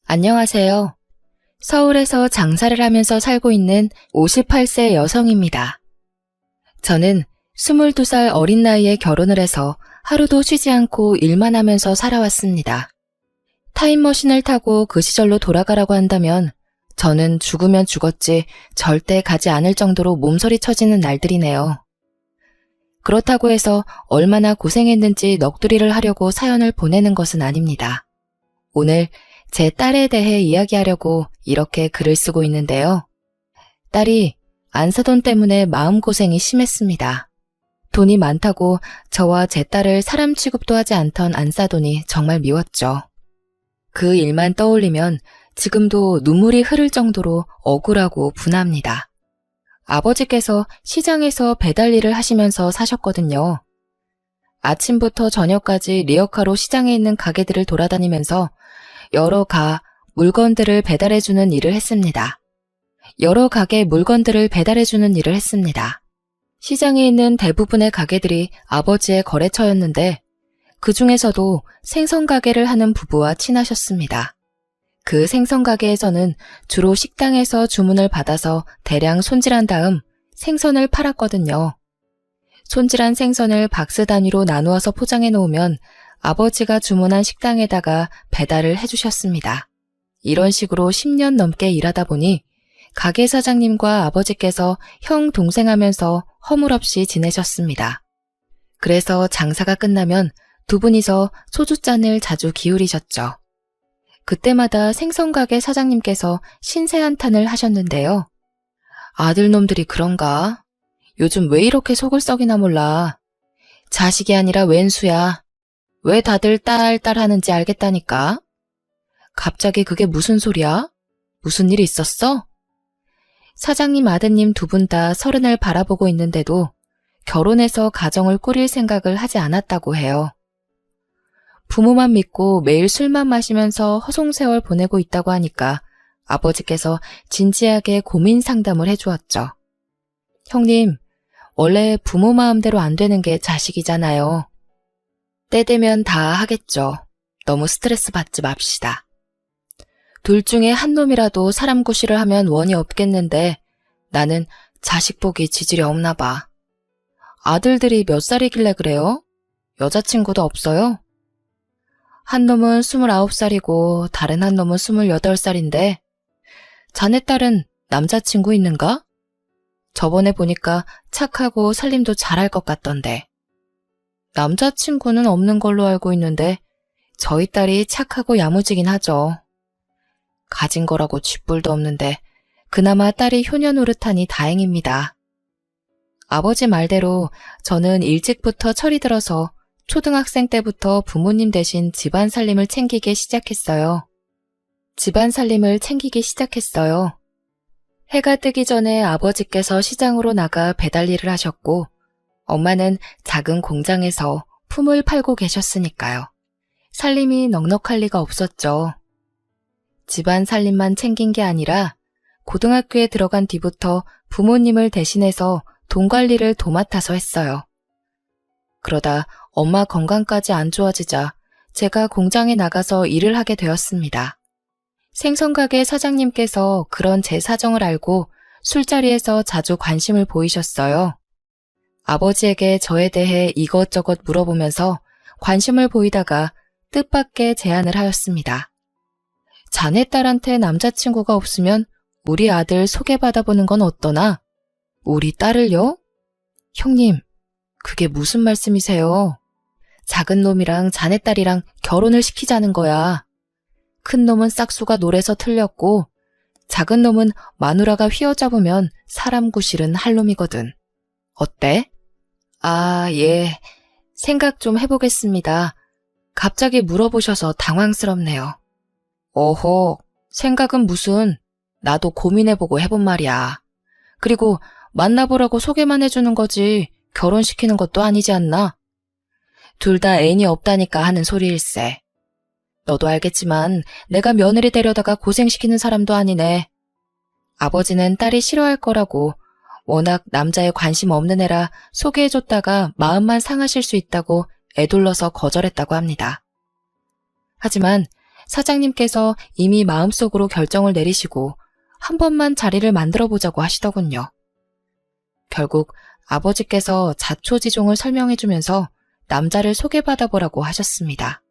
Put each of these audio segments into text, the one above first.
안녕하세요. 서울에서 장사를 하면서 살고 있는 58세 여성입니다. 저는 22살 어린 나이에 결혼을 해서 하루도 쉬지 않고 일만 하면서 살아왔습니다. 타임머신을 타고 그 시절로 돌아가라고 한다면 저는 죽으면 죽었지 절대 가지 않을 정도로 몸서리 쳐지는 날들이네요. 그렇다고 해서 얼마나 고생했는지 넋두리를 하려고 사연을 보내는 것은 아닙니다. 오늘 제 딸에 대해 이야기하려고 이렇게 글을 쓰고 있는데요. 딸이 안사돈 때문에 마음고생이 심했습니다. 돈이 많다고 저와 제 딸을 사람 취급도 하지 않던 안사돈이 정말 미웠죠. 그 일만 떠올리면 지금도 눈물이 흐를 정도로 억울하고 분합니다. 아버지께서 시장에서 배달 일을 하시면서 사셨거든요. 아침부터 저녁까지 리어카로 시장에 있는 가게들을 돌아다니면서 여러 물건들을 배달해주는 일을 했습니다. 여러 가게 물건들을 배달해주는 일을 했습니다. 시장에 있는 대부분의 가게들이 아버지의 거래처였는데 그 중에서도 생선 가게를 하는 부부와 친하셨습니다. 그 생선 가게에서는 주로 식당에서 주문을 받아서 대량 손질한 다음 생선을 팔았거든요. 손질한 생선을 박스 단위로 나누어서 포장해 놓으면 아버지가 주문한 식당에다가 배달을 해주셨습니다. 이런 식으로 10년 넘게 일하다 보니 가게 사장님과 아버지께서 형 동생하면서 허물없이 지내셨습니다. 그래서 장사가 끝나면 두 분이서 소주잔을 자주 기울이셨죠. 그때마다 생선가게 사장님께서 신세 한탄을 하셨는데요. 아들놈들이 그런가? 요즘 왜 이렇게 속을 썩이나 몰라. 자식이 아니라 웬수야. 왜 다들 딸 하는지 알겠다니까? 갑자기 그게 무슨 소리야? 무슨 일 있었어? 사장님 아드님 두 분 다 30을 바라보고 있는데도 결혼해서 가정을 꾸릴 생각을 하지 않았다고 해요. 부모만 믿고 매일 술만 마시면서 허송세월 보내고 있다고 하니까 아버지께서 진지하게 고민 상담을 해주었죠. 형님, 원래 부모 마음대로 안 되는 게 자식이잖아요. 때 되면 다 하겠죠. 너무 스트레스 받지 맙시다. 둘 중에 한 놈이라도 사람 구실을 하면 원이 없겠는데 나는 자식 보기 지질이 없나 봐. 아들들이 몇 살이길래 그래요? 여자친구도 없어요? 한 놈은 29살이고 다른 한 놈은 28살인데 자네 딸은 남자친구 있는가? 저번에 보니까 착하고 살림도 잘할 것 같던데. 남자친구는 없는 걸로 알고 있는데 저희 딸이 착하고 야무지긴 하죠. 가진 거라고 쥐뿔도 없는데 그나마 딸이 효녀 노릇하니 다행입니다. 아버지 말대로 저는 일찍부터 철이 들어서 초등학생 때부터 부모님 대신 집안 살림을 챙기기 시작했어요. 해가 뜨기 전에 아버지께서 시장으로 나가 배달 일을 하셨고 엄마는 작은 공장에서 품을 팔고 계셨으니까요. 살림이 넉넉할 리가 없었죠. 집안 살림만 챙긴 게 아니라 고등학교에 들어간 뒤부터 부모님을 대신해서 돈 관리를 도맡아서 했어요. 그러다 엄마 건강까지 안 좋아지자 제가 공장에 나가서 일을 하게 되었습니다. 생선가게 사장님께서 그런 제 사정을 알고 술자리에서 자주 관심을 보이셨어요. 아버지에게 저에 대해 이것저것 물어보면서 관심을 보이다가 뜻밖의 제안을 하였습니다. 자네 딸한테 남자친구가 없으면 우리 아들 소개받아보는 건 어떠나? 우리 딸을요? 형님, 그게 무슨 말씀이세요? 작은 놈이랑 자네 딸이랑 결혼을 시키자는 거야. 큰 놈은 싹수가 노래서 틀렸고 작은 놈은 마누라가 휘어잡으면 사람 구실은 할 놈이거든. 어때? 아, 예. 생각 좀 해보겠습니다. 갑자기 물어보셔서 당황스럽네요. 어허, 생각은 무슨. 나도 고민해보고 해본 말이야. 그리고 만나보라고 소개만 해주는 거지 결혼시키는 것도 아니지 않나? 둘 다 애인이 없다니까 하는 소리일세. 너도 알겠지만 내가 며느리 데려다가 고생시키는 사람도 아니네. 아버지는 딸이 싫어할 거라고 워낙 남자에 관심 없는 애라 소개해줬다가 마음만 상하실 수 있다고 애둘러서 거절했다고 합니다. 하지만 사장님께서 이미 마음속으로 결정을 내리시고 한 번만 자리를 만들어 보자고 하시더군요. 결국 아버지께서 자초지종을 설명해주면서 남자를 소개받아보라고 하셨습니다.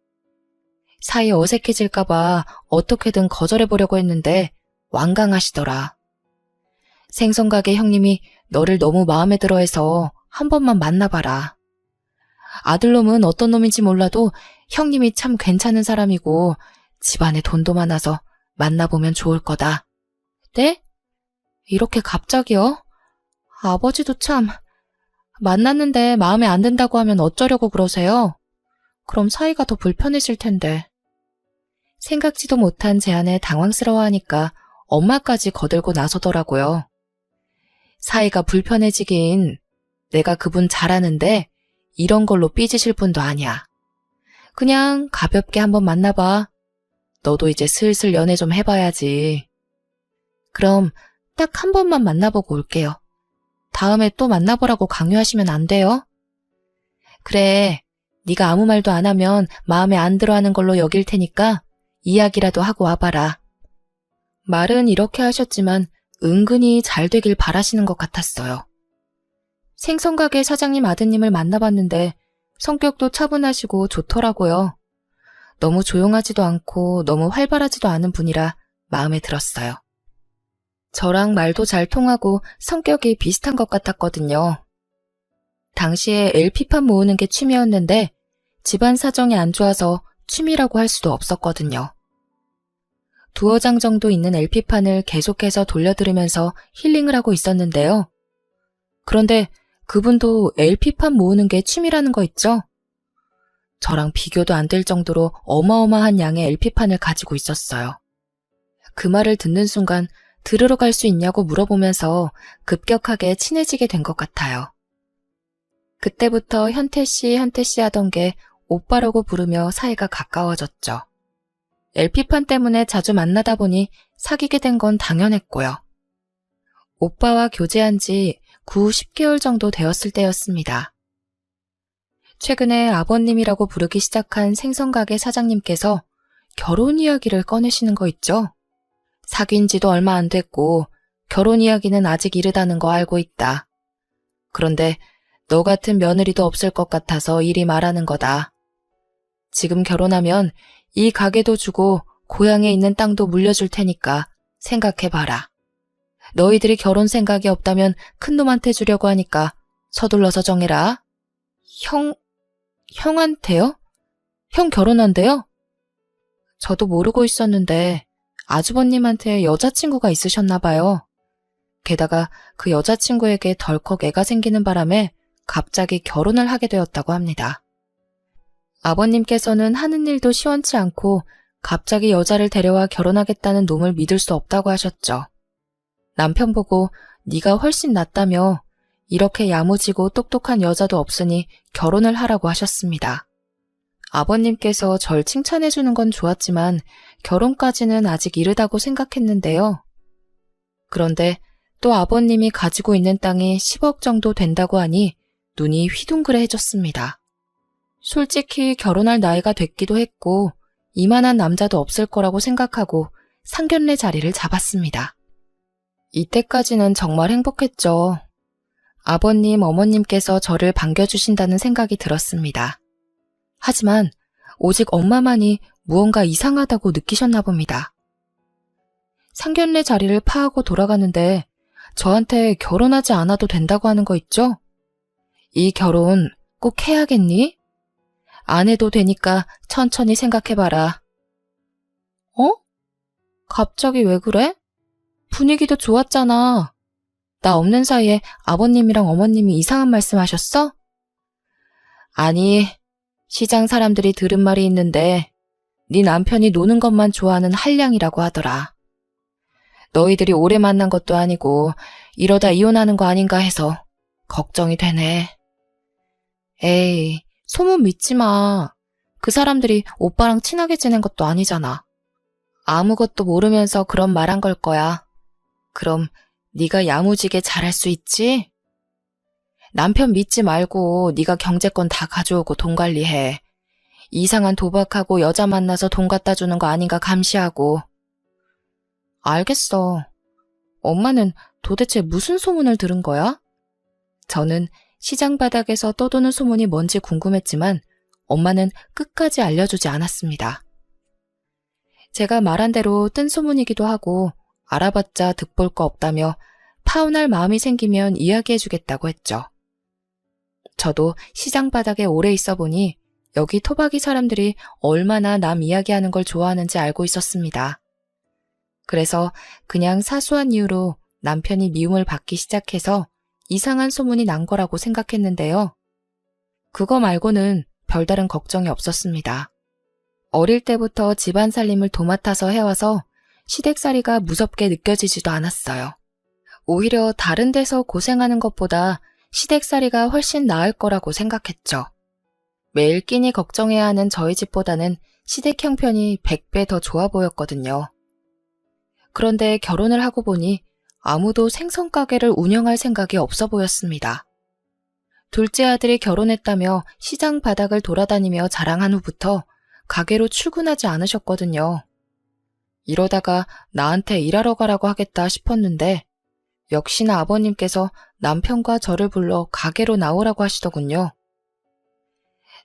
사이 어색해질까봐 어떻게든 거절해보려고 했는데 완강하시더라. 생선가게 형님이 너를 너무 마음에 들어해서 한 번만 만나봐라. 아들놈은 어떤 놈인지 몰라도 형님이 참 괜찮은 사람이고 집안에 돈도 많아서 만나보면 좋을 거다. 네? 이렇게 갑자기요? 아버지도 참... 만났는데 마음에 안 든다고 하면 어쩌려고 그러세요? 그럼 사이가 더 불편해질 텐데. 생각지도 못한 제안에 당황스러워하니까 엄마까지 거들고 나서더라고요. 사이가 불편해지긴 내가 그분 잘 아는데 이런 걸로 삐지실 분도 아니야. 그냥 가볍게 한번 만나봐. 너도 이제 슬슬 연애 좀 해봐야지. 그럼 딱 한 번만 만나보고 올게요. 다음에 또 만나보라고 강요하시면 안 돼요? 그래, 네가 아무 말도 안 하면 마음에 안 들어하는 걸로 여길 테니까 이야기라도 하고 와봐라. 말은 이렇게 하셨지만 은근히 잘 되길 바라시는 것 같았어요. 생선가게 사장님 아드님을 만나봤는데 성격도 차분하시고 좋더라고요. 너무 조용하지도 않고 너무 활발하지도 않은 분이라 마음에 들었어요. 저랑 말도 잘 통하고 성격이 비슷한 것 같았거든요. 당시에 LP판 모으는 게 취미였는데 집안 사정이 안 좋아서 취미라고 할 수도 없었거든요. 두어 장 정도 있는 LP판을 계속해서 돌려들으면서 힐링을 하고 있었는데요. 그런데 그분도 LP판 모으는 게 취미라는 거 있죠? 저랑 비교도 안 될 정도로 어마어마한 양의 LP판을 가지고 있었어요. 그 말을 듣는 순간 들으러 갈 수 있냐고 물어보면서 급격하게 친해지게 된 것 같아요. 그때부터 현태씨 하던 게 오빠라고 부르며 사이가 가까워졌죠. LP판 때문에 자주 만나다 보니 사귀게 된 건 당연했고요. 오빠와 교제한 지 9, 10개월 정도 되었을 때였습니다. 최근에 아버님이라고 부르기 시작한 생선가게 사장님께서 결혼 이야기를 꺼내시는 거 있죠? 사귄 지도 얼마 안 됐고 결혼 이야기는 아직 이르다는 거 알고 있다. 그런데 너 같은 며느리도 없을 것 같아서 이리 말하는 거다. 지금 결혼하면 이 가게도 주고 고향에 있는 땅도 물려줄 테니까 생각해봐라. 너희들이 결혼 생각이 없다면 큰놈한테 주려고 하니까 서둘러서 정해라. 형한테요? 형 결혼한대요? 저도 모르고 있었는데 아주버님한테 여자친구가 있으셨나 봐요. 게다가 그 여자친구에게 덜컥 애가 생기는 바람에 갑자기 결혼을 하게 되었다고 합니다. 아버님께서는 하는 일도 시원치 않고 갑자기 여자를 데려와 결혼하겠다는 놈을 믿을 수 없다고 하셨죠. 남편 보고 네가 훨씬 낫다며 이렇게 야무지고 똑똑한 여자도 없으니 결혼을 하라고 하셨습니다. 아버님께서 절 칭찬해주는 건 좋았지만 결혼까지는 아직 이르다고 생각했는데요. 그런데 또 아버님이 가지고 있는 땅이 10억 정도 된다고 하니 눈이 휘둥그레해졌습니다. 솔직히 결혼할 나이가 됐기도 했고 이만한 남자도 없을 거라고 생각하고 상견례 자리를 잡았습니다. 이때까지는 정말 행복했죠. 아버님, 어머님께서 저를 반겨주신다는 생각이 들었습니다. 하지만 오직 엄마만이 무언가 이상하다고 느끼셨나 봅니다. 상견례 자리를 파하고 돌아가는데 저한테 결혼하지 않아도 된다고 하는 거 있죠? 이 결혼 꼭 해야겠니? 안 해도 되니까 천천히 생각해봐라. 어? 갑자기 왜 그래? 분위기도 좋았잖아. 나 없는 사이에 아버님이랑 어머님이 이상한 말씀하셨어? 아니, 시장 사람들이 들은 말이 있는데 네 남편이 노는 것만 좋아하는 한량이라고 하더라. 너희들이 오래 만난 것도 아니고 이러다 이혼하는 거 아닌가 해서 걱정이 되네. 에이, 소문 믿지 마. 그 사람들이 오빠랑 친하게 지낸 것도 아니잖아. 아무것도 모르면서 그런 말 한 걸 거야. 그럼 네가 야무지게 잘할 수 있지? 남편 믿지 말고 네가 경제권 다 가져오고 돈 관리해. 이상한 도박하고 여자 만나서 돈 갖다 주는 거 아닌가 감시하고. 알겠어. 엄마는 도대체 무슨 소문을 들은 거야? 저는 시장 바닥에서 떠도는 소문이 뭔지 궁금했지만 엄마는 끝까지 알려주지 않았습니다. 제가 말한 대로 뜬 소문이기도 하고 알아봤자 득볼 거 없다며 파혼할 마음이 생기면 이야기해주겠다고 했죠. 저도 시장 바닥에 오래 있어 보니 여기 토박이 사람들이 얼마나 남 이야기하는 걸 좋아하는지 알고 있었습니다. 그래서 그냥 사소한 이유로 남편이 미움을 받기 시작해서 이상한 소문이 난 거라고 생각했는데요. 그거 말고는 별다른 걱정이 없었습니다. 어릴 때부터 집안 살림을 도맡아서 해와서 시댁살이가 무섭게 느껴지지도 않았어요. 오히려 다른 데서 고생하는 것보다 시댁살이가 훨씬 나을 거라고 생각했죠. 매일 끼니 걱정해야 하는 저희 집보다는 시댁 형편이 100배 더 좋아 보였거든요. 그런데 결혼을 하고 보니 아무도 생선가게를 운영할 생각이 없어 보였습니다. 둘째 아들이 결혼했다며 시장 바닥을 돌아다니며 자랑한 후부터 가게로 출근하지 않으셨거든요. 이러다가 나한테 일하러 가라고 하겠다 싶었는데 역시나 아버님께서 남편과 저를 불러 가게로 나오라고 하시더군요.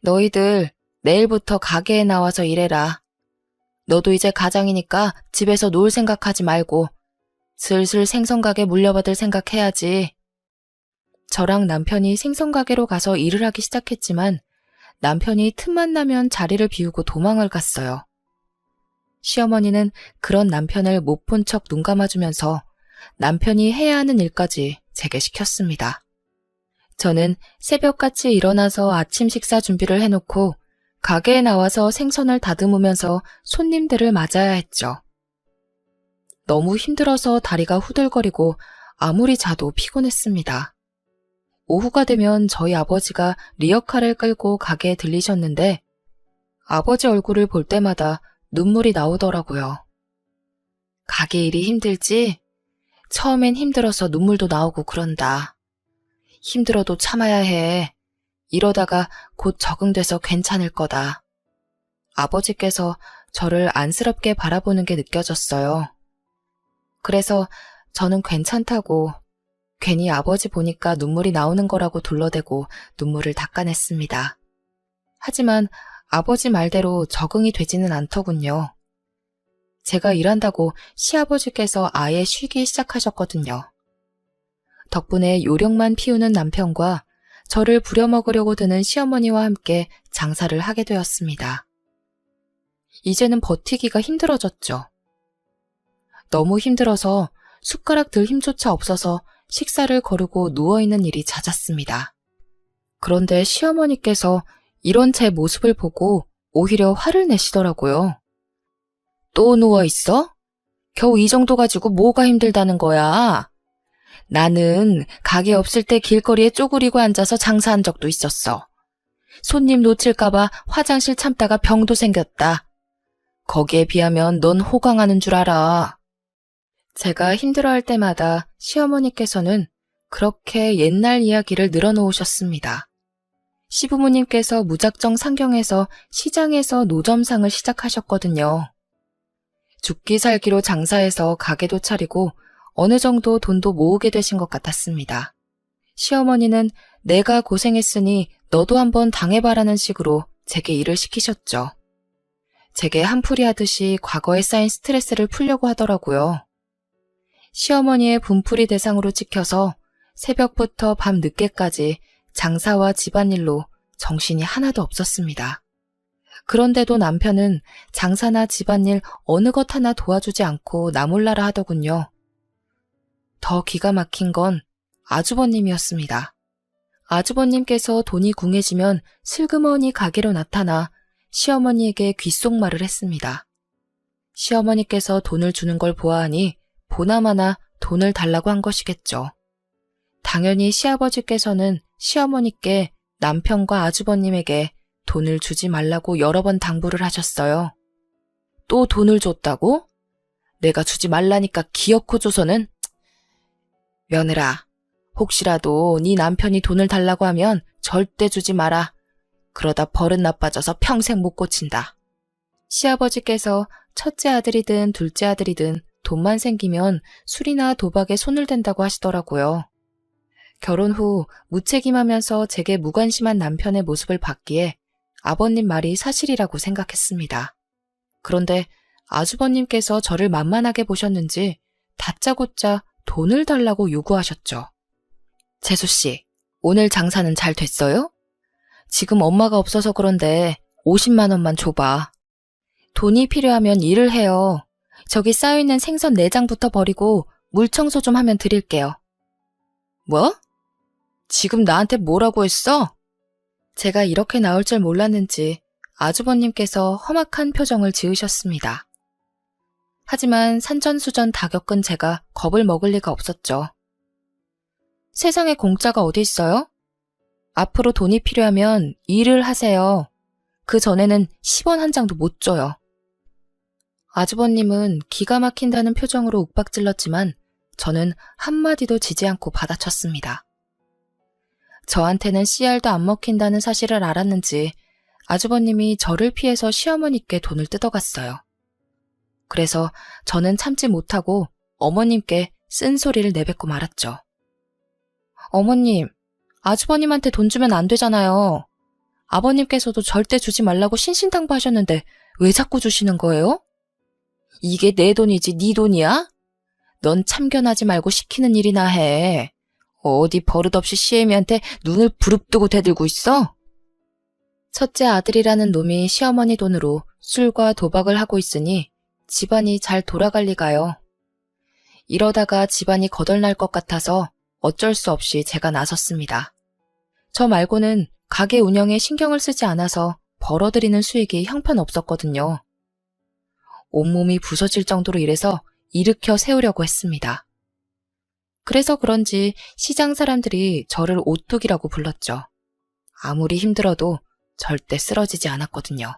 너희들 내일부터 가게에 나와서 일해라. 너도 이제 가장이니까 집에서 놀 생각하지 말고 슬슬 생선가게 물려받을 생각해야지. 저랑 남편이 생선가게로 가서 일을 하기 시작했지만 남편이 틈만 나면 자리를 비우고 도망을 갔어요. 시어머니는 그런 남편을 못 본 척 눈 감아주면서 남편이 해야 하는 일까지 제게 시켰습니다. 저는 새벽같이 일어나서 아침 식사 준비를 해놓고 가게에 나와서 생선을 다듬으면서 손님들을 맞아야 했죠. 너무 힘들어서 다리가 후들거리고 아무리 자도 피곤했습니다. 오후가 되면 저희 아버지가 리어카를 끌고 가게에 들리셨는데 아버지 얼굴을 볼 때마다 눈물이 나오더라고요. 가게 일이 힘들지? 처음엔 힘들어서 눈물도 나오고 그런다. 힘들어도 참아야 해. 이러다가 곧 적응돼서 괜찮을 거다. 아버지께서 저를 안쓰럽게 바라보는 게 느껴졌어요. 그래서 저는 괜찮다고 괜히 아버지 보니까 눈물이 나오는 거라고 둘러대고 눈물을 닦아냈습니다. 하지만 아버지 말대로 적응이 되지는 않더군요. 제가 일한다고 시아버지께서 아예 쉬기 시작하셨거든요. 덕분에 요령만 피우는 남편과 저를 부려먹으려고 드는 시어머니와 함께 장사를 하게 되었습니다. 이제는 버티기가 힘들어졌죠. 너무 힘들어서 숟가락 들 힘조차 없어서 식사를 거르고 누워있는 일이 잦았습니다. 그런데 시어머니께서 이런 제 모습을 보고 오히려 화를 내시더라고요. 또 누워있어? 겨우 이 정도 가지고 뭐가 힘들다는 거야? 나는 가게 없을 때 길거리에 쪼그리고 앉아서 장사한 적도 있었어. 손님 놓칠까봐 화장실 참다가 병도 생겼다. 거기에 비하면 넌 호강하는 줄 알아. 제가 힘들어할 때마다 시어머니께서는 그렇게 옛날 이야기를 늘어놓으셨습니다. 시부모님께서 무작정 상경해서 시장에서 노점상을 시작하셨거든요. 죽기 살기로 장사해서 가게도 차리고 어느 정도 돈도 모으게 되신 것 같았습니다. 시어머니는 내가 고생했으니 너도 한번 당해봐라는 식으로 제게 일을 시키셨죠. 제게 한풀이 하듯이 과거에 쌓인 스트레스를 풀려고 하더라고요. 시어머니의 분풀이 대상으로 찍혀서 새벽부터 밤 늦게까지 장사와 집안일로 정신이 하나도 없었습니다. 그런데도 남편은 장사나 집안일 어느 것 하나 도와주지 않고 나몰라라 하더군요. 더 기가 막힌 건 아주버님이었습니다. 아주버님께서 돈이 궁해지면 슬그머니 가게로 나타나 시어머니에게 귓속말을 했습니다. 시어머니께서 돈을 주는 걸 보아하니 보나마나 돈을 달라고 한 것이겠죠. 당연히 시아버지께서는 시어머니께 남편과 아주버님에게 돈을 주지 말라고 여러 번 당부를 하셨어요. 또 돈을 줬다고? 내가 주지 말라니까 기어코 줘서는? 며느라, 혹시라도 네 남편이 돈을 달라고 하면 절대 주지 마라. 그러다 버릇 나빠져서 평생 못 고친다. 시아버지께서 첫째 아들이든 둘째 아들이든 돈만 생기면 술이나 도박에 손을 댄다고 하시더라고요. 결혼 후 무책임하면서 제게 무관심한 남편의 모습을 봤기에 아버님 말이 사실이라고 생각했습니다. 그런데 아주버님께서 저를 만만하게 보셨는지 다짜고짜 돈을 달라고 요구하셨죠. 재수씨, 오늘 장사는 잘 됐어요? 지금 엄마가 없어서 그런데 50만 원만 줘봐. 돈이 필요하면 일을 해요. 저기 쌓여있는 생선 4장부터 버리고 물 청소 좀 하면 드릴게요. 뭐? 지금 나한테 뭐라고 했어? 제가 이렇게 나올 줄 몰랐는지 아주버님께서 험악한 표정을 지으셨습니다. 하지만 산전수전 다 겪은 제가 겁을 먹을 리가 없었죠. 세상에 공짜가 어디 있어요? 앞으로 돈이 필요하면 일을 하세요. 그 전에는 10원 한 장도 못 줘요. 아주버님은 기가 막힌다는 표정으로 욱박질렀지만 저는 한마디도 지지 않고 받아쳤습니다. 저한테는 씨알도 안 먹힌다는 사실을 알았는지 아주버님이 저를 피해서 시어머니께 돈을 뜯어갔어요. 그래서 저는 참지 못하고 어머님께 쓴소리를 내뱉고 말았죠. 어머님, 아주버님한테 돈 주면 안 되잖아요. 아버님께서도 절대 주지 말라고 신신당부하셨는데 왜 자꾸 주시는 거예요? 이게 내 돈이지 네 돈이야? 넌 참견하지 말고 시키는 일이나 해. 어디 버릇없이 시애미한테 눈을 부릅뜨고 대들고 있어? 첫째 아들이라는 놈이 시어머니 돈으로 술과 도박을 하고 있으니 집안이 잘 돌아갈 리가요. 이러다가 집안이 거덜날 것 같아서 어쩔 수 없이 제가 나섰습니다. 저 말고는 가게 운영에 신경을 쓰지 않아서 벌어들이는 수익이 형편없었거든요. 온몸이 부서질 정도로 일해서 일으켜 세우려고 했습니다. 그래서 그런지 시장 사람들이 저를 오뚝이라고 불렀죠. 아무리 힘들어도 절대 쓰러지지 않았거든요.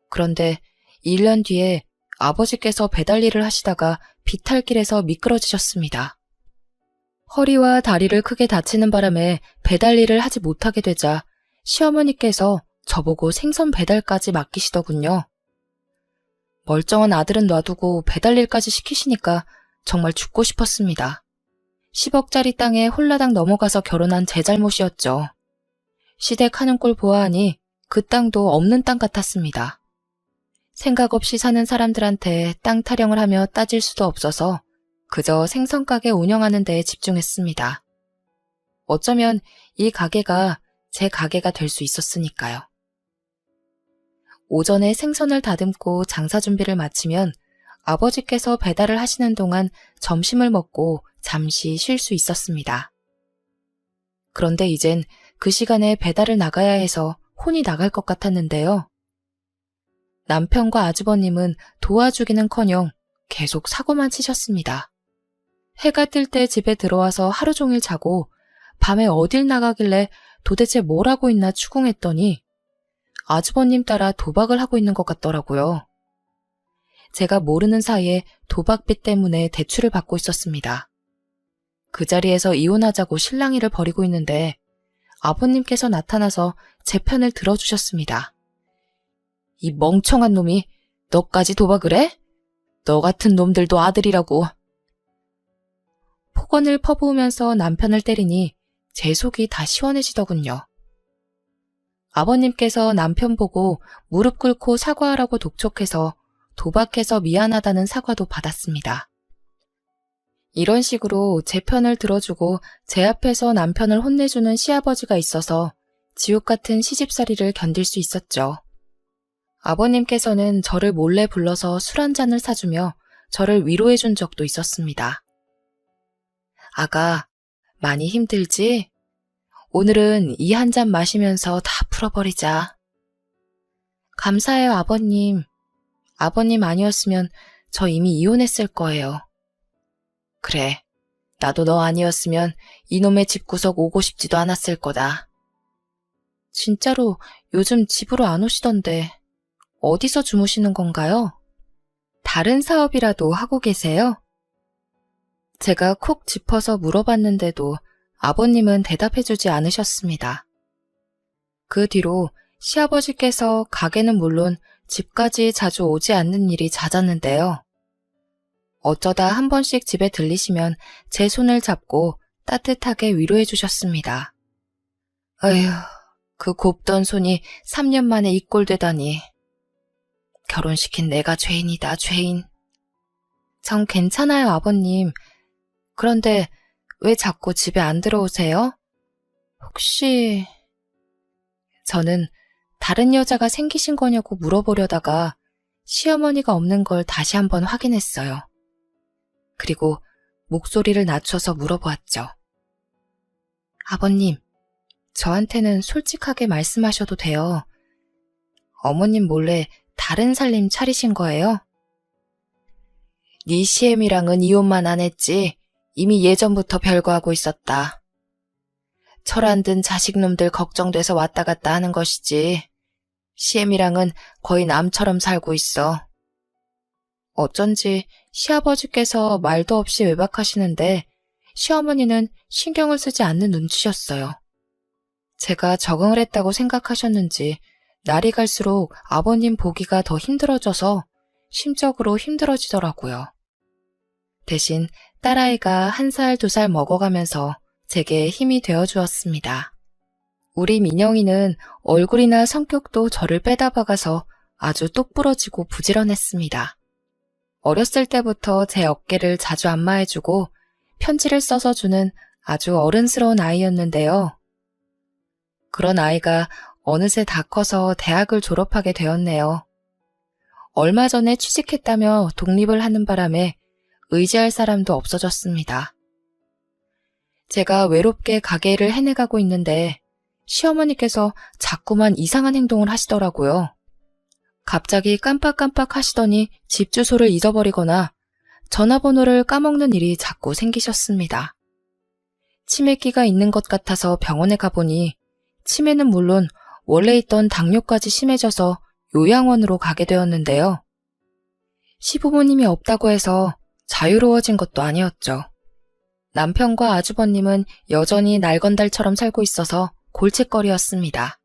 그런데 1년 뒤에 아버지께서 배달 일을 하시다가 비탈길에서 미끄러지셨습니다. 허리와 다리를 크게 다치는 바람에 배달 일을 하지 못하게 되자 시어머니께서 저보고 생선 배달까지 맡기시더군요. 멀쩡한 아들은 놔두고 배달 일까지 시키시니까 정말 죽고 싶었습니다. 10억짜리 땅에 홀라당 넘어가서 결혼한 제 잘못이었죠. 시댁 하는 꼴 보아하니 그 땅도 없는 땅 같았습니다. 생각 없이 사는 사람들한테 땅 타령을 하며 따질 수도 없어서 그저 생선가게 운영하는 데에 집중했습니다. 어쩌면 이 가게가 제 가게가 될 수 있었으니까요. 오전에 생선을 다듬고 장사 준비를 마치면 아버지께서 배달을 하시는 동안 점심을 먹고 잠시 쉴 수 있었습니다. 그런데 이젠 그 시간에 배달을 나가야 해서 혼이 나갈 것 같았는데요. 남편과 아주버님은 도와주기는커녕 계속 사고만 치셨습니다. 해가 뜰 때 집에 들어와서 하루 종일 자고 밤에 어딜 나가길래 도대체 뭘 하고 있나 추궁했더니 아주버님 따라 도박을 하고 있는 것 같더라고요. 제가 모르는 사이에 도박빚 때문에 대출을 받고 있었습니다. 그 자리에서 이혼하자고 실랑이를 벌이고 있는데 아버님께서 나타나서 제 편을 들어주셨습니다. 이 멍청한 놈이 너까지 도박을 해? 너 같은 놈들도 아들이라고. 폭언을 퍼부으면서 남편을 때리니 제 속이 다 시원해지더군요. 아버님께서 남편 보고 무릎 꿇고 사과하라고 독촉해서 도박해서 미안하다는 사과도 받았습니다. 이런 식으로 제 편을 들어주고 제 앞에서 남편을 혼내주는 시아버지가 있어서 지옥 같은 시집살이를 견딜 수 있었죠. 아버님께서는 저를 몰래 불러서 술 한 잔을 사주며 저를 위로해 준 적도 있었습니다. 아가, 많이 힘들지? 오늘은 이 한 잔 마시면서 다 풀어버리자. 감사해요, 아버님. 아버님 아니었으면 저 이미 이혼했을 거예요. 그래, 나도 너 아니었으면 이놈의 집구석 오고 싶지도 않았을 거다. 진짜로 요즘 집으로 안 오시던데 어디서 주무시는 건가요? 다른 사업이라도 하고 계세요? 제가 콕 짚어서 물어봤는데도 아버님은 대답해주지 않으셨습니다. 그 뒤로 시아버지께서 가게는 물론 집까지 자주 오지 않는 일이 잦았는데요. 어쩌다 한 번씩 집에 들리시면 제 손을 잡고 따뜻하게 위로해 주셨습니다. 어휴, 그 곱던 손이 3년 만에 이 꼴 되다니. 결혼시킨 내가 죄인이다, 죄인. 전 괜찮아요, 아버님. 그런데 왜 자꾸 집에 안 들어오세요? 혹시... 저는 다른 여자가 생기신 거냐고 물어보려다가 시어머니가 없는 걸 다시 한번 확인했어요. 그리고 목소리를 낮춰서 물어보았죠. 아버님, 저한테는 솔직하게 말씀하셔도 돼요. 어머님 몰래 다른 살림 차리신 거예요? 네 시엠이랑은 이혼만 안 했지 이미 예전부터 별거하고 있었다. 철 안 든 자식놈들 걱정돼서 왔다 갔다 하는 것이지. 시엠이랑은 거의 남처럼 살고 있어. 어쩐지 시아버지께서 말도 없이 외박하시는데 시어머니는 신경을 쓰지 않는 눈치셨어요. 제가 적응을 했다고 생각하셨는지 날이 갈수록 아버님 보기가 더 힘들어져서 심적으로 힘들어지더라고요. 대신 딸아이가 1살, 2살 먹어가면서 제게 힘이 되어주었습니다. 우리 민영이는 얼굴이나 성격도 저를 빼다박아서 아주 똑부러지고 부지런했습니다. 어렸을 때부터 제 어깨를 자주 안마해주고 편지를 써서 주는 아주 어른스러운 아이였는데요. 그런 아이가 어느새 다 커서 대학을 졸업하게 되었네요. 얼마 전에 취직했다며 독립을 하는 바람에 의지할 사람도 없어졌습니다. 제가 외롭게 가게를 해내가고 있는데 시어머니께서 자꾸만 이상한 행동을 하시더라고요. 갑자기 깜빡깜빡 하시더니 집 주소를 잊어버리거나 전화번호를 까먹는 일이 자꾸 생기셨습니다. 치매기가 있는 것 같아서 병원에 가보니 치매는 물론 원래 있던 당뇨까지 심해져서 요양원으로 가게 되었는데요. 시부모님이 없다고 해서 자유로워진 것도 아니었죠. 남편과 아주버님은 여전히 날건달처럼 살고 있어서 골칫거리였습니다.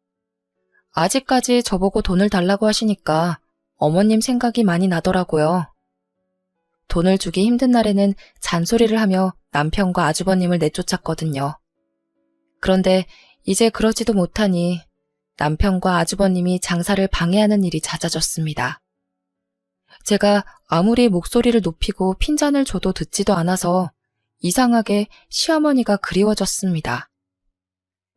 아직까지 저보고 돈을 달라고 하시니까 어머님 생각이 많이 나더라고요. 돈을 주기 힘든 날에는 잔소리를 하며 남편과 아주버님을 내쫓았거든요. 그런데 이제 그러지도 못하니 남편과 아주버님이 장사를 방해하는 일이 잦아졌습니다. 제가 아무리 목소리를 높이고 핀잔을 줘도 듣지도 않아서 이상하게 시어머니가 그리워졌습니다.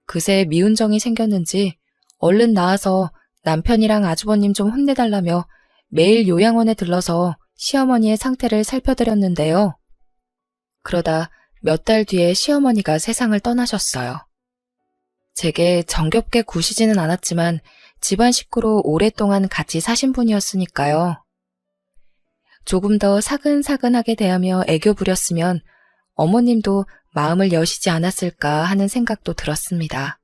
그새 미운정이 생겼는지 얼른 나와서 남편이랑 아주버님 좀 혼내달라며 매일 요양원에 들러서 시어머니의 상태를 살펴드렸는데요. 그러다 몇 달 뒤에 시어머니가 세상을 떠나셨어요. 제게 정겹게 구시지는 않았지만 집안 식구로 오랫동안 같이 사신 분이었으니까요. 조금 더 사근사근하게 대하며 애교 부렸으면 어머님도 마음을 여시지 않았을까 하는 생각도 들었습니다.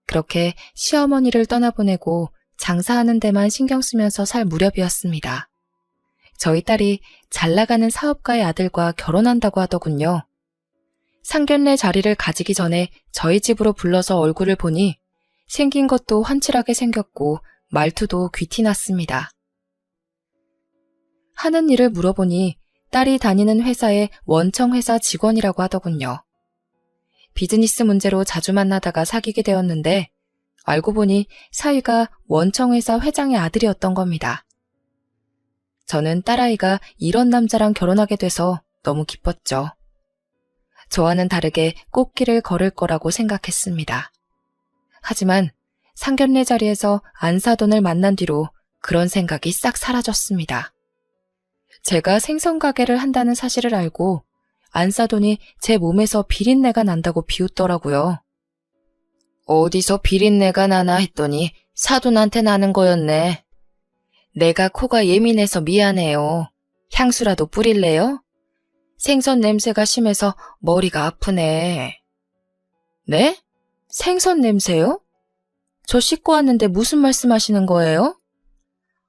그렇게 시어머니를 떠나보내고 장사하는 데만 신경 쓰면서 살 무렵이었습니다. 저희 딸이 잘나가는 사업가의 아들과 결혼한다고 하더군요. 상견례 자리를 가지기 전에 저희 집으로 불러서 얼굴을 보니 생긴 것도 훤칠하게 생겼고 말투도 귀티났습니다. 하는 일을 물어보니 딸이 다니는 회사의 원청회사 직원이라고 하더군요. 비즈니스 문제로 자주 만나다가 사귀게 되었는데 알고 보니 사위가 원청회사 회장의 아들이었던 겁니다. 저는 딸아이가 이런 남자랑 결혼하게 돼서 너무 기뻤죠. 저와는 다르게 꽃길을 걸을 거라고 생각했습니다. 하지만 상견례 자리에서 안사돈을 만난 뒤로 그런 생각이 싹 사라졌습니다. 제가 생선 가게를 한다는 사실을 알고 안사돈이 제 몸에서 비린내가 난다고 비웃더라고요. 어디서 비린내가 나나 했더니 사돈한테 나는 거였네. 내가 코가 예민해서 미안해요. 향수라도 뿌릴래요? 생선 냄새가 심해서 머리가 아프네. 네? 생선 냄새요? 저 씻고 왔는데 무슨 말씀하시는 거예요?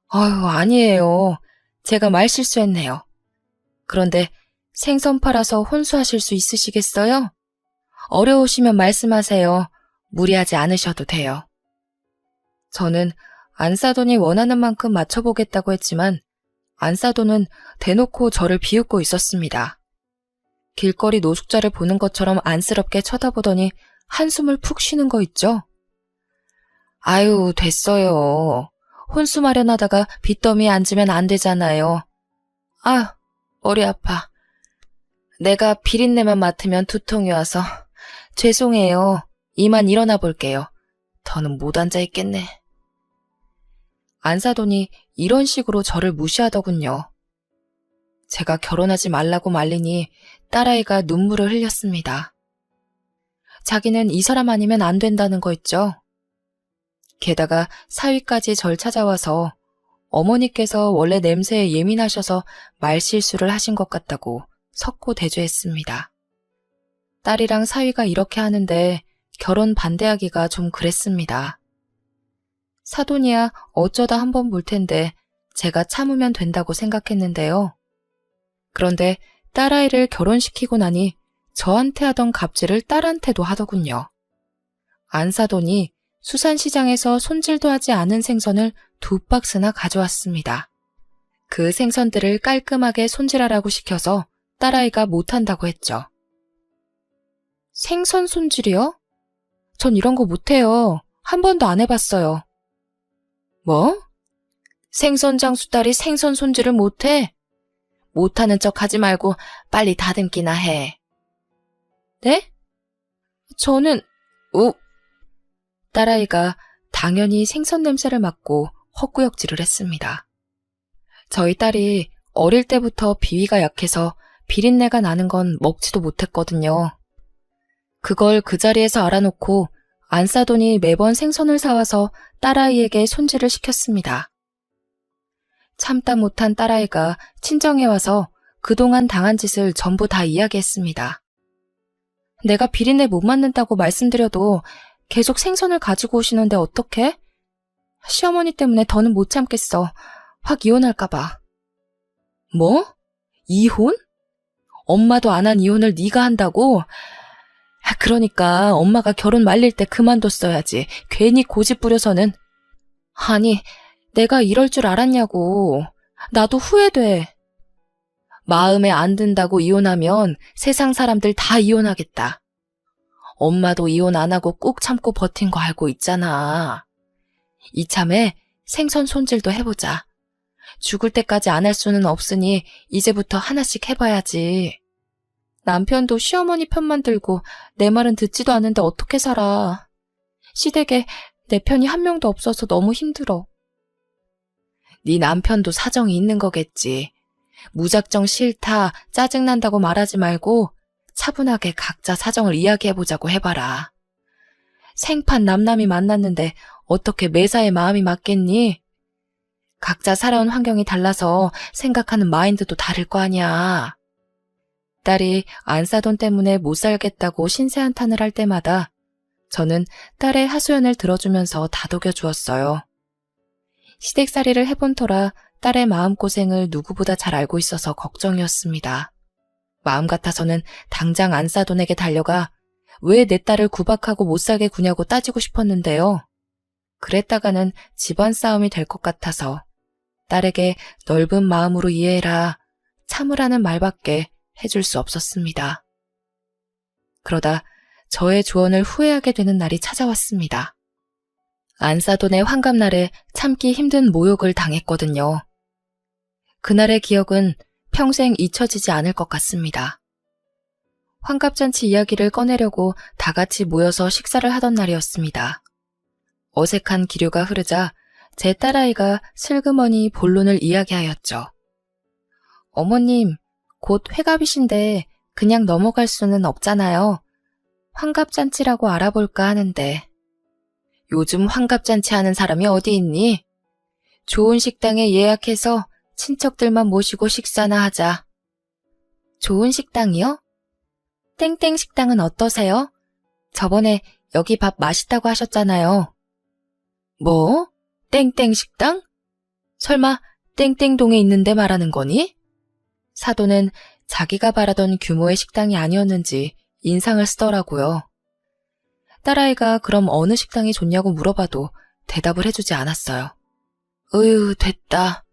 아유, 아니에요. 제가 말 실수했네요. 그런데 생선 팔아서 혼수하실 수 있으시겠어요? 어려우시면 말씀하세요. 무리하지 않으셔도 돼요. 저는 안사돈이 원하는 만큼 맞춰보겠다고 했지만 안사돈은 대놓고 저를 비웃고 있었습니다. 길거리 노숙자를 보는 것처럼 안쓰럽게 쳐다보더니 한숨을 푹 쉬는 거 있죠? 아유, 됐어요. 혼수 마련하다가 빚더미에 앉으면 안 되잖아요. 아휴, 머리 아파. 내가 비린내만 맡으면 두통이 와서 죄송해요. 이만 일어나 볼게요. 더는 못 앉아 있겠네. 안사돈이 이런 식으로 저를 무시하더군요. 제가 결혼하지 말라고 말리니 딸아이가 눈물을 흘렸습니다. 자기는 이 사람 아니면 안 된다는 거 있죠. 게다가 사위까지 절 찾아와서 어머니께서 원래 냄새에 예민하셔서 말실수를 하신 것 같다고 석고대죄했습니다. 딸이랑 사위가 이렇게 하는데 결혼 반대하기가 좀 그랬습니다. 사돈이야 어쩌다 한번 볼 텐데 제가 참으면 된다고 생각했는데요. 그런데 딸아이를 결혼시키고 나니 저한테 하던 갑질을 딸한테도 하더군요. 안사돈이 수산시장에서 손질도 하지 않은 생선을 2박스나 가져왔습니다. 그 생선들을 깔끔하게 손질하라고 시켜서 딸아이가 못한다고 했죠. 생선 손질이요? 전 이런 거 못해요. 한 번도 안 해봤어요. 뭐? 생선 장수 딸이 생선 손질을 못해? 못하는 척 하지 말고 빨리 다듬기나 해. 네? 저는... 딸아이가 당연히 생선 냄새를 맡고 헛구역질을 했습니다. 저희 딸이 어릴 때부터 비위가 약해서 비린내가 나는 건 먹지도 못했거든요. 그걸 그 자리에서 알아놓고 안사돈이 매번 생선을 사와서 딸아이에게 손질을 시켰습니다. 참다 못한 딸아이가 친정에 와서 그동안 당한 짓을 전부 다 이야기했습니다. 내가 비린내 못 맡는다고 말씀드려도 계속 생선을 가지고 오시는데 어떡해? 시어머니 때문에 더는 못 참겠어. 확 이혼할까봐. 뭐? 이혼? 엄마도 안 한 이혼을 네가 한다고? 그러니까 엄마가 결혼 말릴 때 그만뒀어야지. 괜히 고집 부려서는. 아니, 내가 이럴 줄 알았냐고. 나도 후회돼. 마음에 안 든다고 이혼하면 세상 사람들 다 이혼하겠다. 엄마도 이혼 안 하고 꾹 참고 버틴 거 알고 있잖아. 이참에 생선 손질도 해보자. 죽을 때까지 안 할 수는 없으니 이제부터 하나씩 해봐야지. 남편도 시어머니 편만 들고 내 말은 듣지도 않는데 어떻게 살아. 시댁에 내 편이 한 명도 없어서 너무 힘들어. 네 남편도 사정이 있는 거겠지. 무작정 싫다, 짜증난다고 말하지 말고 차분하게 각자 사정을 이야기해보자고 해봐라. 생판 남남이 만났는데 어떻게 매사에 마음이 맞겠니? 각자 살아온 환경이 달라서 생각하는 마인드도 다를 거 아니야. 딸이 안사돈 때문에 못 살겠다고 신세한탄을 할 때마다 저는 딸의 하소연을 들어주면서 다독여 주었어요. 시댁살이를 해본 터라 딸의 마음고생을 누구보다 잘 알고 있어서 걱정이었습니다. 마음 같아서는 당장 안사돈에게 달려가 왜 내 딸을 구박하고 못살게 구냐고 따지고 싶었는데요. 그랬다가는 집안 싸움이 될 것 같아서 딸에게 넓은 마음으로 이해해라, 참으라는 말밖에 해줄 수 없었습니다. 그러다 저의 조언을 후회하게 되는 날이 찾아왔습니다. 안사돈의 환갑날에 참기 힘든 모욕을 당했거든요. 그날의 기억은 평생 잊혀지지 않을 것 같습니다. 환갑잔치 이야기를 꺼내려고 다 같이 모여서 식사를 하던 날이었습니다. 어색한 기류가 흐르자 제 딸아이가 슬그머니 본론을 이야기하였죠. 어머님, 곧 회갑이신데 그냥 넘어갈 수는 없잖아요. 환갑잔치라고 알아볼까 하는데. 요즘 환갑잔치 하는 사람이 어디 있니? 좋은 식당에 예약해서 친척들만 모시고 식사나 하자. 좋은 식당이요? 땡땡 식당은 어떠세요? 저번에 여기 밥 맛있다고 하셨잖아요. 뭐? 땡땡 식당? 설마 땡땡동에 있는데 말하는 거니? 사돈은 자기가 바라던 규모의 식당이 아니었는지 인상을 쓰더라고요. 딸아이가 그럼 어느 식당이 좋냐고 물어봐도 대답을 해주지 않았어요. 으유, 됐다.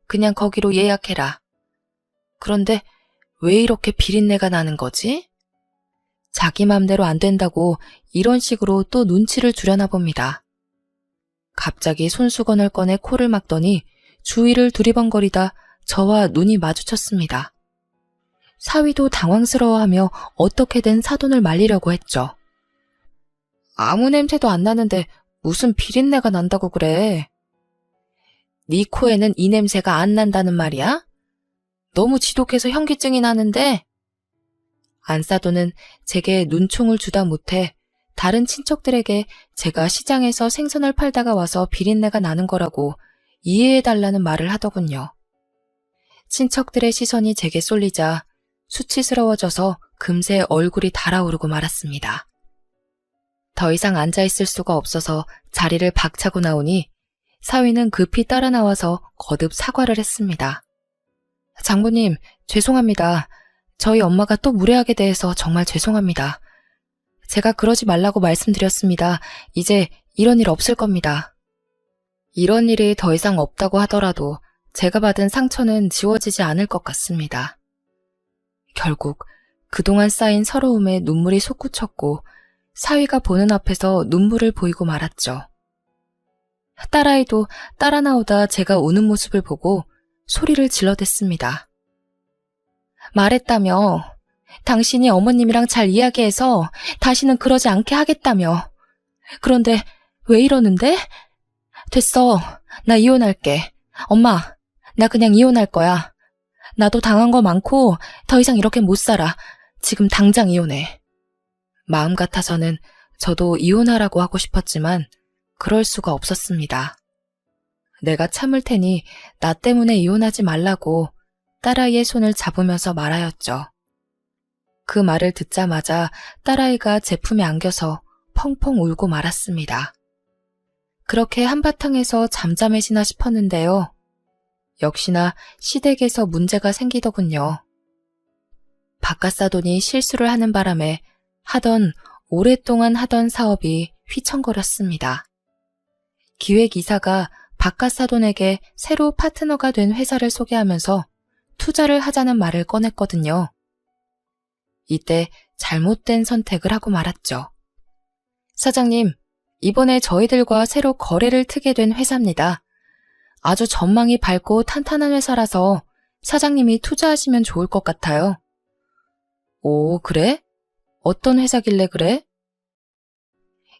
그냥 거기로 예약해라. 그런데 왜 이렇게 비린내가 나는 거지? 자기 맘대로 안 된다고 이런 식으로 또 눈치를 주려나 봅니다. 갑자기 손수건을 꺼내 코를 막더니 주위를 두리번거리다 저와 눈이 마주쳤습니다. 사위도 당황스러워하며 어떻게든 사돈을 말리려고 했죠. 아무 냄새도 안 나는데 무슨 비린내가 난다고 그래. 네 코에는 이 냄새가 안 난다는 말이야? 너무 지독해서 현기증이 나는데? 안사돈은 제게 눈총을 주다 못해 다른 친척들에게 제가 시장에서 생선을 팔다가 와서 비린내가 나는 거라고 이해해달라는 말을 하더군요. 친척들의 시선이 제게 쏠리자 수치스러워져서 금세 얼굴이 달아오르고 말았습니다. 더 이상 앉아있을 수가 없어서 자리를 박차고 나오니 사위는 급히 따라 나와서 거듭 사과를 했습니다. 장모님, 죄송합니다. 저희 엄마가 또 무례하게 대해서 정말 죄송합니다. 제가 그러지 말라고 말씀드렸습니다. 이제 이런 일 없을 겁니다. 이런 일이 더 이상 없다고 하더라도 제가 받은 상처는 지워지지 않을 것 같습니다. 결국 그동안 쌓인 서러움에 눈물이 솟구쳤고 사위가 보는 앞에서 눈물을 보이고 말았죠. 딸아이도 따라 나오다 제가 우는 모습을 보고 소리를 질러댔습니다. 말했다며. 당신이 어머님이랑 잘 이야기해서 다시는 그러지 않게 하겠다며. 그런데 왜 이러는데? 됐어. 나 이혼할게. 엄마, 나 그냥 이혼할 거야. 나도 당한 거 많고 더 이상 이렇게 못 살아. 지금 당장 이혼해. 마음 같아서는 저도 이혼하라고 하고 싶었지만 그럴 수가 없었습니다. 내가 참을 테니 나 때문에 이혼하지 말라고 딸아이의 손을 잡으면서 말하였죠. 그 말을 듣자마자 딸아이가 제 품에 안겨서 펑펑 울고 말았습니다. 그렇게 한바탕에서 잠잠해지나 싶었는데요. 역시나 시댁에서 문제가 생기더군요. 바깥사돈이 실수를 하는 바람에 오랫동안 하던 사업이 휘청거렸습니다. 기획이사가 바깥사돈에게 새로 파트너가 된 회사를 소개하면서 투자를 하자는 말을 꺼냈거든요. 이때 잘못된 선택을 하고 말았죠. 사장님, 이번에 저희들과 새로 거래를 트게 된 회사입니다. 아주 전망이 밝고 탄탄한 회사라서 사장님이 투자하시면 좋을 것 같아요. 오, 그래? 어떤 회사길래 그래?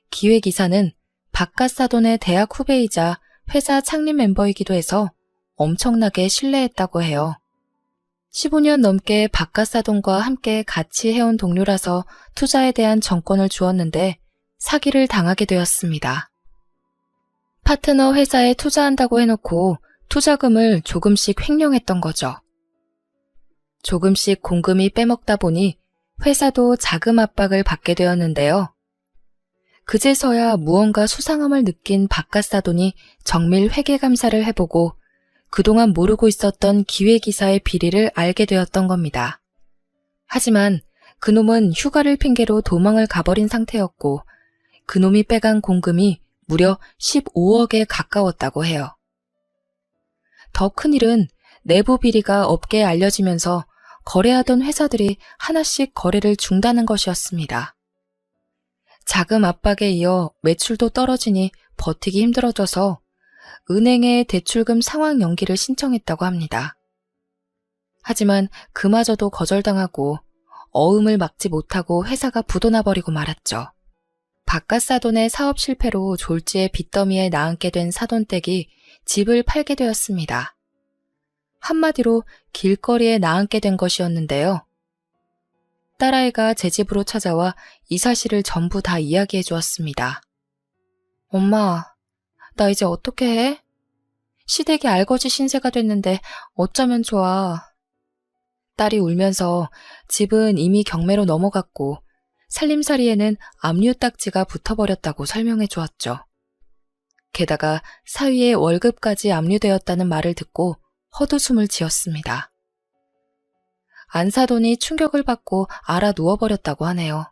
기획이사는 바깥사돈의 대학 후배이자 회사 창립 멤버이기도 해서 엄청나게 신뢰했다고 해요. 15년 넘게 바깥사돈과 함께 같이 해온 동료라서 투자에 대한 정권을 주었는데 사기를 당하게 되었습니다. 파트너 회사에 투자한다고 해놓고 투자금을 조금씩 횡령했던 거죠. 조금씩 공금이 빼먹다 보니 회사도 자금 압박을 받게 되었는데요. 그제서야 무언가 수상함을 느낀 바깥사돈이 정밀 회계감사를 해보고 그동안 모르고 있었던 기획이사의 비리를 알게 되었던 겁니다. 하지만 그놈은 휴가를 핑계로 도망을 가버린 상태였고 그놈이 빼간 공금이 무려 15억에 가까웠다고 해요. 더 큰일은 내부 비리가 업계에 알려지면서 거래하던 회사들이 하나씩 거래를 중단한 것이었습니다. 자금 압박에 이어 매출도 떨어지니 버티기 힘들어져서 은행에 대출금 상환 연기를 신청했다고 합니다. 하지만 그마저도 거절당하고 어음을 막지 못하고 회사가 부도나버리고 말았죠. 바깥사돈의 사업 실패로 졸지에 빚더미에 나앉게 된 사돈댁이 집을 팔게 되었습니다. 한마디로 길거리에 나앉게 된 것이었는데요. 딸아이가 제 집으로 찾아와 이 사실을 전부 다 이야기해 주었습니다. 엄마, 나 이제 어떻게 해? 시댁이 알거지 신세가 됐는데 어쩌면 좋아. 딸이 울면서 집은 이미 경매로 넘어갔고 살림살이에는 압류 딱지가 붙어버렸다고 설명해 주었죠. 게다가 사위의 월급까지 압류되었다는 말을 듣고 헛웃음을 지었습니다. 안사돈이 충격을 받고 알아 누워버렸다고 하네요.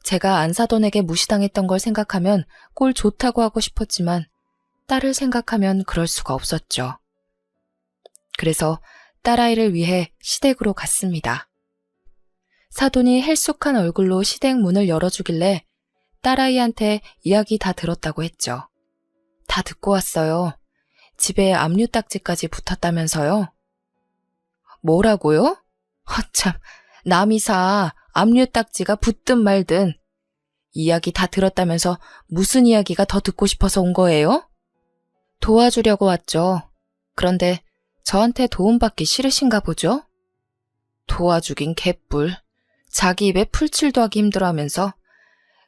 제가 안사돈에게 무시당했던 걸 생각하면 꼴 좋다고 하고 싶었지만 딸을 생각하면 그럴 수가 없었죠. 그래서 딸아이를 위해 시댁으로 갔습니다. 사돈이 헬쑥한 얼굴로 시댁 문을 열어주길래 딸아이한테 이야기 다 들었다고 했죠. 다 듣고 왔어요. 집에 압류딱지까지 붙었다면서요? 뭐라고요? 참, 남이사 압류딱지가 붙든 말든. 이야기 다 들었다면서 무슨 이야기가 더 듣고 싶어서 온 거예요? 도와주려고 왔죠. 그런데 저한테 도움받기 싫으신가 보죠? 도와주긴 개뿔. 자기 입에 풀칠도 하기 힘들어하면서.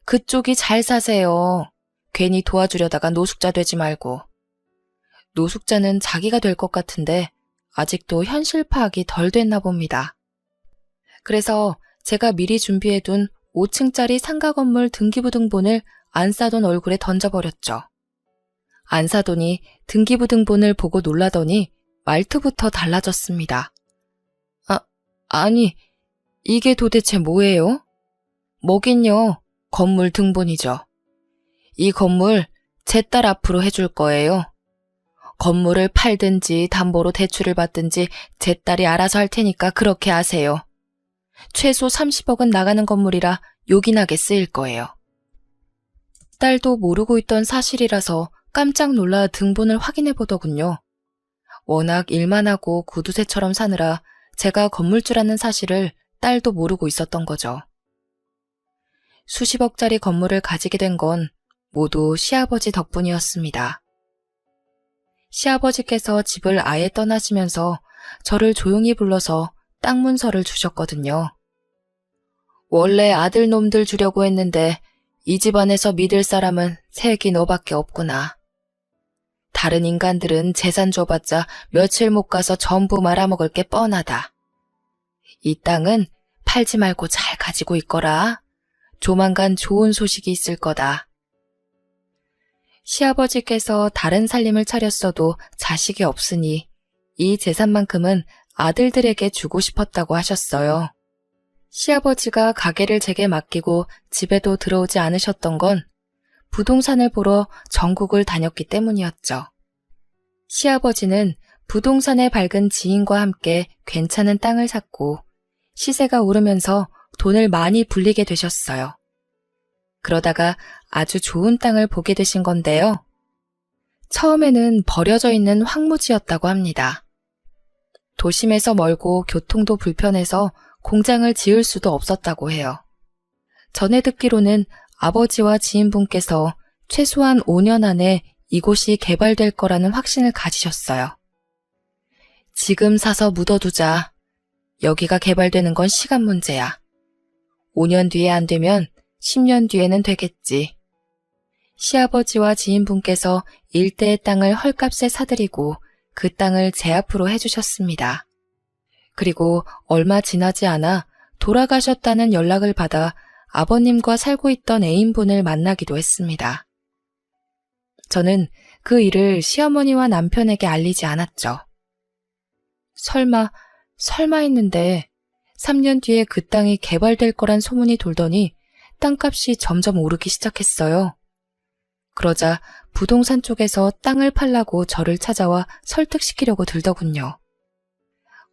그쪽이 잘 사세요. 괜히 도와주려다가 노숙자 되지 말고. 노숙자는 자기가 될 것 같은데 아직도 현실 파악이 덜 됐나 봅니다. 그래서 제가 미리 준비해둔 5층짜리 상가 건물 등기부등본을 안사돈 얼굴에 던져버렸죠. 안사돈이 등기부등본을 보고 놀라더니 말투부터 달라졌습니다. 아니, 이게 도대체 뭐예요? 뭐긴요, 건물 등본이죠. 이 건물 제 딸 앞으로 해줄 거예요. 건물을 팔든지 담보로 대출을 받든지 제 딸이 알아서 할 테니까 그렇게 하세요. 최소 30억은 나가는 건물이라 요긴하게 쓰일 거예요. 딸도 모르고 있던 사실이라서 깜짝 놀라 등본을 확인해 보더군요. 워낙 일만 하고 구두쇠처럼 사느라 제가 건물주라는 사실을 딸도 모르고 있었던 거죠. 수십억짜리 건물을 가지게 된 건 모두 시아버지 덕분이었습니다. 시아버지께서 집을 아예 떠나시면서 저를 조용히 불러서 땅 문서를 주셨거든요. 원래 아들 놈들 주려고 했는데 이 집안에서 믿을 사람은 색이 너밖에 없구나. 다른 인간들은 재산 줘봤자 며칠 못 가서 전부 말아먹을 게 뻔하다. 이 땅은 팔지 말고 잘 가지고 있거라. 조만간 좋은 소식이 있을 거다. 시아버지께서 다른 살림을 차렸어도 자식이 없으니 이 재산만큼은 아들들에게 주고 싶었다고 하셨어요. 시아버지가 가게를 제게 맡기고 집에도 들어오지 않으셨던 건 부동산을 보러 전국을 다녔기 때문이었죠. 시아버지는 부동산에 밝은 지인과 함께 괜찮은 땅을 샀고 시세가 오르면서 돈을 많이 불리게 되셨어요. 그러다가 아주 좋은 땅을 보게 되신 건데요. 처음에는 버려져 있는 황무지였다고 합니다. 도심에서 멀고 교통도 불편해서 공장을 지을 수도 없었다고 해요. 전에 듣기로는 아버지와 지인분께서 최소한 5년 안에 이곳이 개발될 거라는 확신을 가지셨어요. 지금 사서 묻어두자. 여기가 개발되는 건 시간 문제야. 5년 뒤에 안 되면 10년 뒤에는 되겠지. 시아버지와 지인분께서 일대의 땅을 헐값에 사들이고 그 땅을 제 앞으로 해주셨습니다. 그리고 얼마 지나지 않아 돌아가셨다는 연락을 받아 아버님과 살고 있던 애인분을 만나기도 했습니다. 저는 그 일을 시어머니와 남편에게 알리지 않았죠. 설마 했는데 3년 뒤에 그 땅이 개발될 거란 소문이 돌더니 땅값이 점점 오르기 시작했어요. 그러자 부동산 쪽에서 땅을 팔라고 저를 찾아와 설득시키려고 들더군요.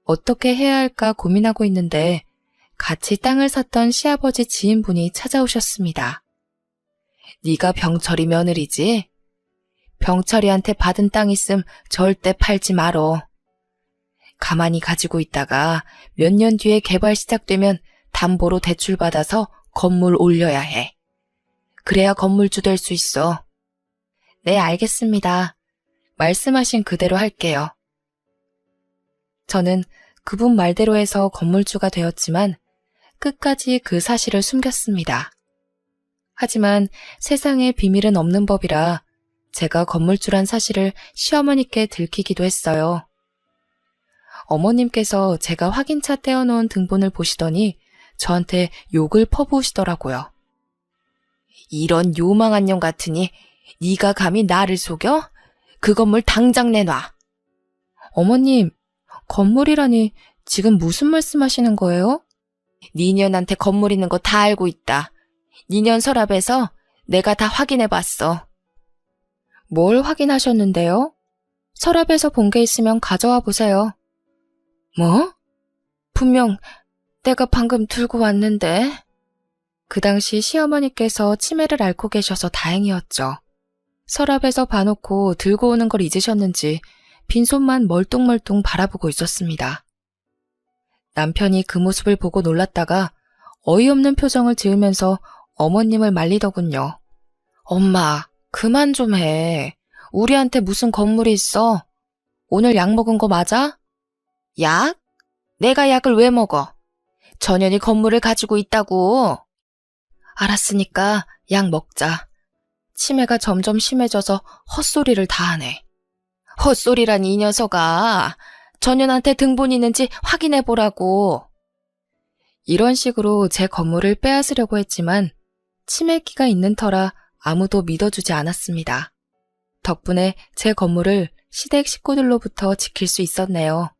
어떻게 해야 할까 고민하고 있는데 같이 땅을 샀던 시아버지 지인분이 찾아오셨습니다. 네가 병철이 며느리지? 병철이한테 받은 땅 있음 절대 팔지 말어. 가만히 가지고 있다가 몇 년 뒤에 개발 시작되면 담보로 대출받아서 건물 올려야 해. 그래야 건물주 될 수 있어. 네, 알겠습니다. 말씀하신 그대로 할게요. 저는 그분 말대로 해서 건물주가 되었지만 끝까지 그 사실을 숨겼습니다. 하지만 세상에 비밀은 없는 법이라 제가 건물주란 사실을 시어머니께 들키기도 했어요. 어머님께서 제가 확인차 떼어놓은 등본을 보시더니 저한테 욕을 퍼부으시더라고요. 이런 요망한 년 같으니 네가 감히 나를 속여? 그 건물 당장 내놔. 어머님, 건물이라니 지금 무슨 말씀하시는 거예요? 네 년한테 건물 있는 거 다 알고 있다. 2년 서랍에서 내가 다 확인해봤어. 뭘 확인하셨는데요? 서랍에서 본 게 있으면 가져와 보세요. 뭐? 분명 내가 방금 들고 왔는데. 그 당시 시어머니께서 치매를 앓고 계셔서 다행이었죠. 서랍에서 봐놓고 들고 오는 걸 잊으셨는지 빈손만 멀뚱멀뚱 바라보고 있었습니다. 남편이 그 모습을 보고 놀랐다가 어이없는 표정을 지으면서 어머님을 말리더군요. 엄마, 그만 좀 해. 우리한테 무슨 건물이 있어? 오늘 약 먹은 거 맞아? 약? 내가 약을 왜 먹어? 전현이 건물을 가지고 있다고. 알았으니까 약 먹자. 치매가 점점 심해져서 헛소리를 다 하네. 헛소리라니 이 녀석아. 전현한테 등본 있는지 확인해보라고. 이런 식으로 제 건물을 빼앗으려고 했지만 치매기가 있는 터라 아무도 믿어주지 않았습니다. 덕분에 제 건물을 시댁 식구들로부터 지킬 수 있었네요.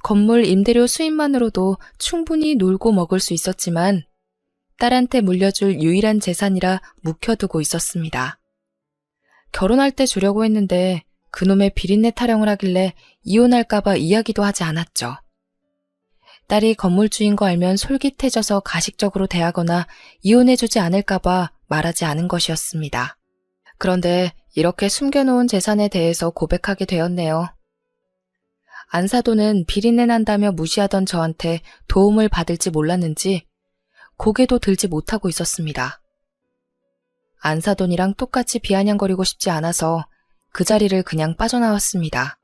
건물 임대료 수입만으로도 충분히 놀고 먹을 수 있었지만 딸한테 물려줄 유일한 재산이라 묵혀두고 있었습니다. 결혼할 때 주려고 했는데 그놈의 비린내 타령을 하길래 이혼할까봐 이야기도 하지 않았죠. 딸이 건물주인 거 알면 솔깃해져서 가식적으로 대하거나 이혼해주지 않을까봐 말하지 않은 것이었습니다. 그런데 이렇게 숨겨놓은 재산에 대해서 고백하게 되었네요. 안사돈은 비린내 난다며 무시하던 저한테 도움을 받을지 몰랐는지 고개도 들지 못하고 있었습니다. 안사돈이랑 똑같이 비아냥거리고 싶지 않아서 그 자리를 그냥 빠져나왔습니다.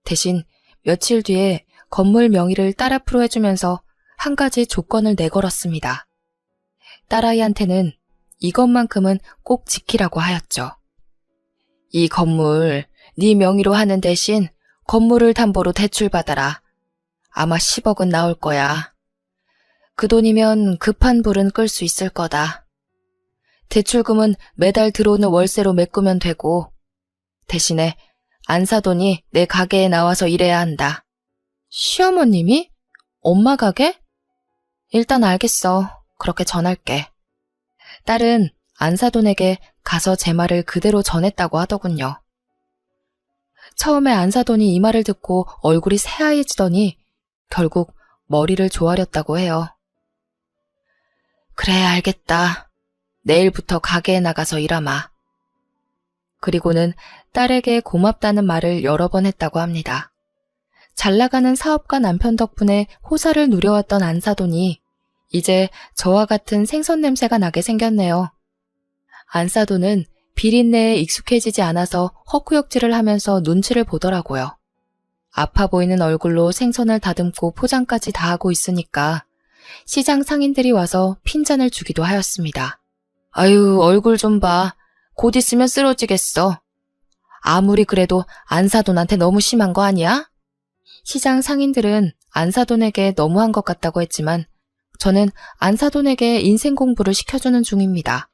대신 며칠 뒤에 건물 명의를 딸 앞으로 해주면서 한 가지 조건을 내걸었습니다. 딸아이한테는 이것만큼은 꼭 지키라고 하였죠. 이 건물 네 명의로 하는 대신 건물을 담보로 대출받아라. 아마 10억은 나올 거야. 그 돈이면 급한 불은 끌 수 있을 거다. 대출금은 매달 들어오는 월세로 메꾸면 되고 대신에 안사돈이 내 가게에 나와서 일해야 한다. 시어머님이? 엄마 가게? 일단 알겠어. 그렇게 전할게. 딸은 안사돈에게 가서 제 말을 그대로 전했다고 하더군요. 처음에 안사돈이 이 말을 듣고 얼굴이 새하얘지더니 결국 머리를 조아렸다고 해요. 그래, 알겠다. 내일부터 가게에 나가서 일하마. 그리고는 딸에게 고맙다는 말을 여러 번 했다고 합니다. 잘 나가는 사업가 남편 덕분에 호사를 누려왔던 안사돈이 이제 저와 같은 생선 냄새가 나게 생겼네요. 안사돈은 비린내에 익숙해지지 않아서 헛구역질을 하면서 눈치를 보더라고요. 아파 보이는 얼굴로 생선을 다듬고 포장까지 다 하고 있으니까 시장 상인들이 와서 핀잔을 주기도 하였습니다. 아유, 얼굴 좀 봐. 곧 있으면 쓰러지겠어. 아무리 그래도 안사돈한테 너무 심한 거 아니야? 시장 상인들은 안사돈에게 너무한 것 같다고 했지만 저는 안사돈에게 인생 공부를 시켜주는 중입니다.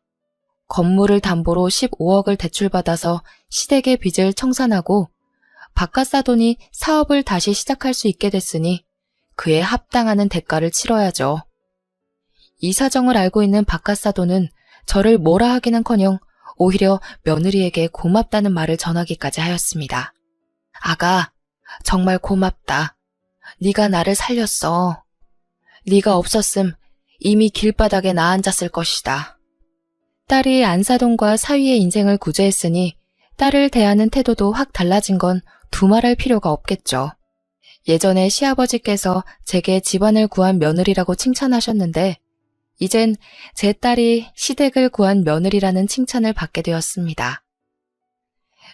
건물을 담보로 15억을 대출받아서 시댁의 빚을 청산하고 바깥사돈이 사업을 다시 시작할 수 있게 됐으니 그에 합당하는 대가를 치러야죠. 이 사정을 알고 있는 바깥사돈은 저를 뭐라 하기는커녕 오히려 며느리에게 고맙다는 말을 전하기까지 하였습니다. 아가, 정말 고맙다. 네가 나를 살렸어. 네가 없었음 이미 길바닥에 나 앉았을 것이다. 딸이 안사돈과 사위의 인생을 구제했으니 딸을 대하는 태도도 확 달라진 건 두말할 필요가 없겠죠. 예전에 시아버지께서 제게 집안을 구한 며느리라고 칭찬하셨는데 이젠 제 딸이 시댁을 구한 며느리라는 칭찬을 받게 되었습니다.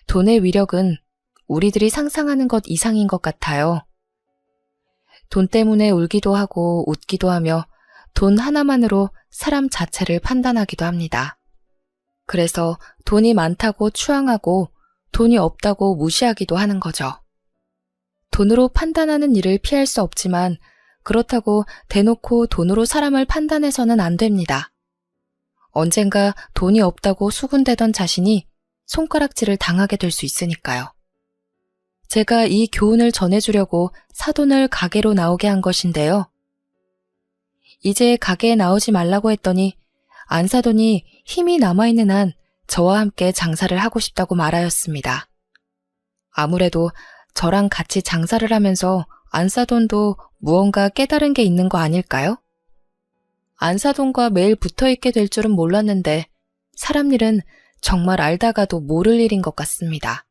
돈의 위력은 우리들이 상상하는 것 이상인 것 같아요. 돈 때문에 울기도 하고 웃기도 하며 돈 하나만으로 사람 자체를 판단하기도 합니다. 그래서 돈이 많다고 추앙하고 돈이 없다고 무시하기도 하는 거죠. 돈으로 판단하는 일을 피할 수 없지만 그렇다고 대놓고 돈으로 사람을 판단해서는 안 됩니다. 언젠가 돈이 없다고 수군대던 자신이 손가락질을 당하게 될 수 있으니까요. 제가 이 교훈을 전해주려고 사돈을 가게로 나오게 한 것인데요. 이제 가게에 나오지 말라고 했더니 안 사돈이 힘이 남아있는 한 저와 함께 장사를 하고 싶다고 말하였습니다. 아무래도 저랑 같이 장사를 하면서 안 사돈도 무언가 깨달은 게 있는 거 아닐까요? 안 사돈과 매일 붙어 있게 될 줄은 몰랐는데 사람 일은 정말 알다가도 모를 일인 것 같습니다.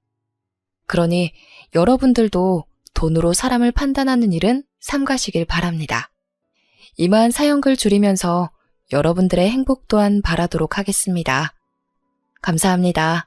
그러니 여러분들도 돈으로 사람을 판단하는 일은 삼가시길 바랍니다. 이만 사연글 줄이면서 여러분들의 행복 또한 바라도록 하겠습니다. 감사합니다.